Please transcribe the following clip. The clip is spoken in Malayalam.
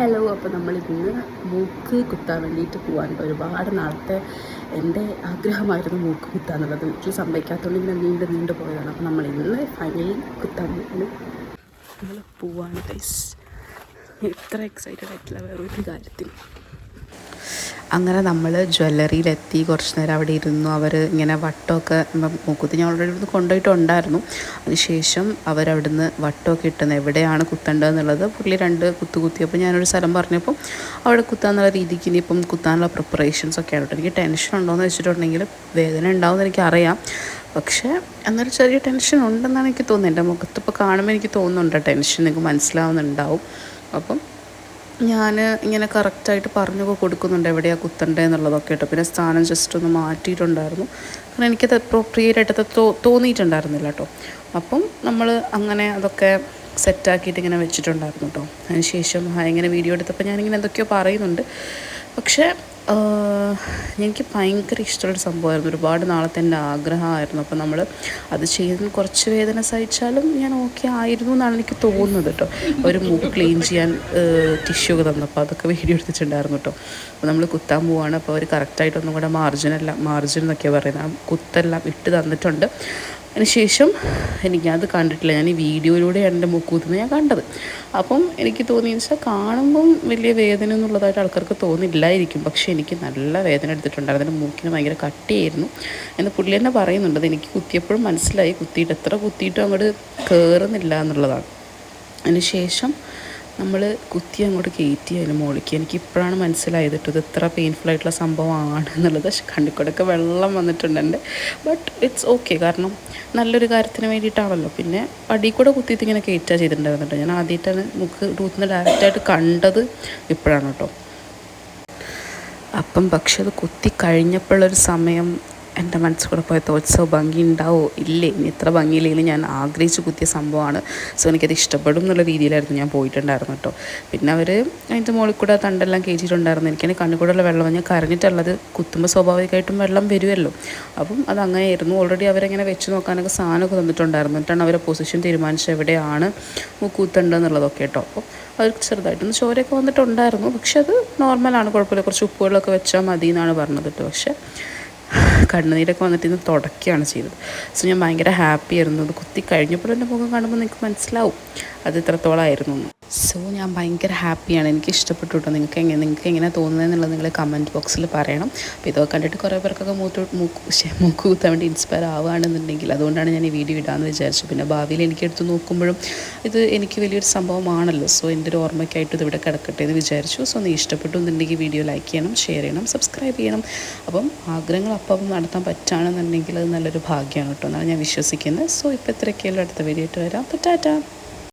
ഹലോ. അപ്പോൾ നമ്മളിന്ന് മൂക്ക് കുത്താൻ വേണ്ടിയിട്ട് പോകാൻ ഒരുപാട് നാളത്തെ എൻ്റെ ആഗ്രഹമായിരുന്നു മൂക്ക് കുത്തുക എന്നുള്ളത്. വീട്ടിൽ സംഭവിക്കാത്തതുകൊണ്ട് ഇങ്ങനെ നീണ്ടു പോയതാണ്. അപ്പോൾ നമ്മൾ ഇന്ന് ഫൈനലി കുത്താൻ വേണ്ടി നമ്മൾ പോവാണ് ഗൈസ്. ഇത്ര എക്സൈറ്റഡ് ആയിട്ടുള്ള വേറൊരു കാര്യത്തിൽ. അങ്ങനെ നമ്മൾ ജ്വല്ലറിയിലെത്തി. കുറച്ച് നേരം അവിടെ ഇരുന്നു. അവർ ഇങ്ങനെ വട്ടമൊക്കെ മൂക്കുത്തി ഞാൻ ഓൾറെഡി ഇവിടുന്ന് കൊണ്ടുപോയിട്ടുണ്ടായിരുന്നു. അതിനുശേഷം അവരവിടുന്ന് വട്ടമൊക്കെ ഇട്ടുന്നത് എവിടെയാണ് കുത്തേണ്ടതെന്നുള്ളത് പുള്ളി 2 കുത്തിയപ്പോൾ ഞാനൊരു സ്ഥലം പറഞ്ഞപ്പോൾ അവിടെ കുത്താന്നുള്ള രീതിക്ക് ഇനിയിപ്പം കുത്താനുള്ള പ്രിപ്പറേഷൻസൊക്കെ ആണ് കേട്ടോ. എനിക്ക് ടെൻഷൻ ഉണ്ടോയെന്ന് വെച്ചിട്ടുണ്ടെങ്കിൽ വേദന ഉണ്ടാവുമെന്ന് എനിക്കറിയാം. പക്ഷേ എന്നൊരു ചെറിയ ടെൻഷൻ ഉണ്ടെന്നാണ് എനിക്ക് തോന്നുന്നത്. എൻ്റെ മുഖത്തിപ്പോൾ കാണുമ്പോൾ എനിക്ക് തോന്നുന്നുണ്ട് ടെൻഷൻ, നിങ്ങൾക്ക് മനസ്സിലാവുന്നുണ്ടാവും. അപ്പം ഞാൻ ഇങ്ങനെ കറക്റ്റായിട്ട് പറഞ്ഞൊക്കെ കൊടുക്കുന്നുണ്ട് എവിടെയാണ് കുത്തേണ്ടത് എന്നുള്ളതൊക്കെ കേട്ടോ. പിന്നെ സ്ഥാനം ജസ്റ്റ് ഒന്ന് മാറ്റിയിട്ടുണ്ടായിരുന്നു, കാരണം എനിക്കത് അപ്രോപ്രിയേറ്റായിട്ട് തോന്നിയിട്ടുണ്ടായിരുന്നില്ല കേട്ടോ. അപ്പം നമ്മൾ അങ്ങനെ അതൊക്കെ സെറ്റാക്കിയിട്ട് ഇങ്ങനെ വെച്ചിട്ടുണ്ടായിരുന്നു കേട്ടോ. അതിനുശേഷം ഇങ്ങനെ വീഡിയോ എടുത്തപ്പോൾ ഞാനിങ്ങനെ എന്തൊക്കെയോ പറയുന്നുണ്ട്. പക്ഷേ എനിക്ക് ഭയങ്കര ഇഷ്ടമുള്ളൊരു സംഭവമായിരുന്നു. ഒരുപാട് നാളത്തെ എൻ്റെ ആഗ്രഹമായിരുന്നു. അപ്പോൾ നമ്മൾ അത് ചെയ്യുന്നതിന് കുറച്ച് വേദന സഹിച്ചാലും ഞാൻ ഓക്കെ ആയിരുന്നു എന്നാണ് എനിക്ക് തോന്നുന്നത് കേട്ടോ. ഒരു മൂക്ക് ക്ലീൻ ചെയ്യാൻ ടിഷ്യൂ ഒക്കെ തന്നപ്പോൾ അതൊക്കെ വീഡിയോ എടുത്തിട്ടുണ്ടായിരുന്നു കേട്ടോ. അപ്പോൾ നമ്മൾ കുത്താൻ പോവുകയാണ്. അപ്പോൾ അവർ കറക്റ്റായിട്ടൊന്നും കൂടെ മാർജിൻ എന്നൊക്കെയാണ് പറയുന്നത്. ആ കുത്തെല്ലാം ഇട്ട് തന്നിട്ടുണ്ട്. അതിനുശേഷം എനിക്കത് കണ്ടിട്ടില്ല, ഞാൻ ഈ വീഡിയോയിലൂടെയാണ് എൻ്റെ മൂക്ക് കുത്തുന്നത് ഞാൻ കണ്ടത്. അപ്പം എനിക്ക് തോന്നിയെന്ന് വെച്ചാൽ കാണുമ്പം വലിയ വേദന എന്നുള്ളതായിട്ട് ആൾക്കാർക്ക് തോന്നില്ലായിരിക്കും. പക്ഷേ എനിക്ക് നല്ല വേദന എടുത്തിട്ടുണ്ടായിരുന്നു. എൻ്റെ മൂക്കിന് ഭയങ്കര കട്ടിയായിരുന്നു എന്ന് പുള്ളി തന്നെ പറയുന്നുണ്ട്. എനിക്ക് കുത്തിയപ്പോഴും മനസ്സിലായി, കുത്തിയിട്ട് എത്ര കുത്തിയിട്ടും അങ്ങോട്ട് കയറുന്നില്ല എന്നുള്ളതാണ്. അതിനുശേഷം നമ്മൾ കുത്തി അങ്ങോട്ട് കയറ്റി അതിന് മുകളിലേക്ക്. എനിക്കിപ്പോഴാണ് മനസ്സിലായത് കേട്ടോ ഇത് ഇത്ര പെയിൻഫുള്ളായിട്ടുള്ള സംഭവമാണ് എന്നുള്ളത്. കണ്ണിക്കൂടെയൊക്കെ വെള്ളം വന്നിട്ടുണ്ട് എൻ്റെ. ബട്ട് ഇറ്റ്സ് ഓക്കെ, കാരണം നല്ലൊരു കാര്യത്തിന് വേണ്ടിയിട്ടാണല്ലോ. പിന്നെ അടിയിൽ കൂടെ കുത്തിയിട്ട് ഇങ്ങനെ കയറ്റുക ചെയ്തിട്ടുണ്ടായിരുന്നു കേട്ടോ. ഞാൻ ആദ്യമായിട്ടാണ് മൂക്ക് റൂട്ടിൽ നിന്ന് ഡയറക്റ്റായിട്ട് കണ്ടത് ഇപ്പോഴാണ് കേട്ടോ. അപ്പം പക്ഷെ അത് കുത്തി കഴിഞ്ഞപ്പോഴുള്ളൊരു സമയം എൻ്റെ മനസ്സിൽ കൂടെ പോയ തോത്സവ ഭംഗി ഉണ്ടാവോ ഇല്ലേ, ഇനി ഇത്ര ഭംഗിയില്ലെങ്കിലും ഞാൻ ആഗ്രഹിച്ച് കുത്തിയ സംഭവമാണ്. സോ എനിക്കത് ഇഷ്ടപ്പെടും എന്നുള്ള രീതിയിലായിരുന്നു ഞാൻ പോയിട്ടുണ്ടായിരുന്നു കേട്ടോ. പിന്നെ അവർ അതിൻ്റെ മുകളിൽ കൂടെ തണ്ടെല്ലാം കയറ്റിയിട്ടുണ്ടായിരുന്നു. എനിക്കതിന് കണ്ണുകൂടെയുള്ള വെള്ളം ഞാൻ കരഞ്ഞിട്ടുള്ളത് കുത്തുമ്പോൾ സ്വാഭാവികമായിട്ടും വെള്ളം വരുമല്ലോ. അപ്പം അതങ്ങനെയായിരുന്നു. ഓൾറെഡി അവരെങ്ങനെ വെച്ച് നോക്കാനൊക്കെ സാധനമൊക്കെ തന്നിട്ടുണ്ടായിരുന്നു. എന്നിട്ടാണ് അവരെ പൊസിഷൻ തീരുമാനിച്ച് എവിടെയാണ് മൂക്കൂത്തേണ്ടതെന്നുള്ളതൊക്കെ കേട്ടോ. അപ്പോൾ അവർക്ക് ചെറുതായിട്ടൊന്ന് ചോരയൊക്കെ വന്നിട്ടുണ്ടായിരുന്നു. പക്ഷെ അത് നോർമലാണ്, കുഴപ്പമില്ല, കുറച്ച് ഉപ്പുവെള്ളമൊക്കെ വെച്ചാൽ മതി എന്നാണ് പറഞ്ഞത് കേട്ടോ. പക്ഷേ കണ്ണുനീരൊക്കെ വന്നിട്ട് ഇന്ന് തുടക്കുകയാണ് ചെയ്തത്. സോ ഞാൻ ഭയങ്കര ഹാപ്പി ആയിരുന്നു. അത് കുത്തി കഴിഞ്ഞപ്പോൾ എൻ്റെ മുഖം കാണുമ്പോൾ നിങ്ങൾക്ക് മനസ്സിലാവും അത് ഇത്രത്തോളമായിരുന്നു എന്ന്. സോ ഞാൻ ഭയങ്കര ഹാപ്പിയാണ്. എനിക്ക് ഇഷ്ടപ്പെട്ടു കേട്ടോ. നിങ്ങൾക്ക് എങ്ങനെ തോന്നുന്നതെന്നുള്ളത് നിങ്ങൾ കമൻറ്റ് ബോക്സിൽ പറയണം. അപ്പോൾ ഇതൊക്കെ കണ്ടിട്ട് കുറേ പേർക്കൊക്കെ മൂക്ക് കുത്താൻ വേണ്ടി ഇൻസ്പയർ ആവുകയാണെന്നുണ്ടെങ്കിൽ അതുകൊണ്ടാണ് ഞാൻ ഈ വീഡിയോ ഇടാമെന്ന് വിചാരിച്ചു. പിന്നെ ഭാവിയിൽ എനിക്കെടുത്ത് നോക്കുമ്പോഴും ഇത് എനിക്ക് വലിയൊരു സംഭവമാണല്ലോ. സോ എൻ്റെ ഒരു ഓർമ്മയ്ക്കായിട്ട് ഇതിവിടെ കിടക്കട്ടെ എന്ന് വിചാരിച്ചു. സോ നീ ഇഷ്ടപ്പെട്ടു എന്നുണ്ടെങ്കിൽ വീഡിയോ ലൈക്ക് ചെയ്യണം, ഷെയർ ചെയ്യണം, സബ്സ്ക്രൈബ് ചെയ്യണം. അപ്പം ആഗ്രഹങ്ങൾ അപ്പം നടത്താൻ പറ്റുകയാണെന്നുണ്ടെങ്കിൽ അത് നല്ലൊരു ഭാഗ്യമാണ് കേട്ടോ എന്നാണ് ഞാൻ വിശ്വസിക്കുന്നത്. സോ ഇപ്പോൾ ഇത്രയൊക്കെയല്ലോ, അടുത്ത വീഡിയോ ആയിട്ട് വരാം. അപ്പോൾ ടാറ്റാ.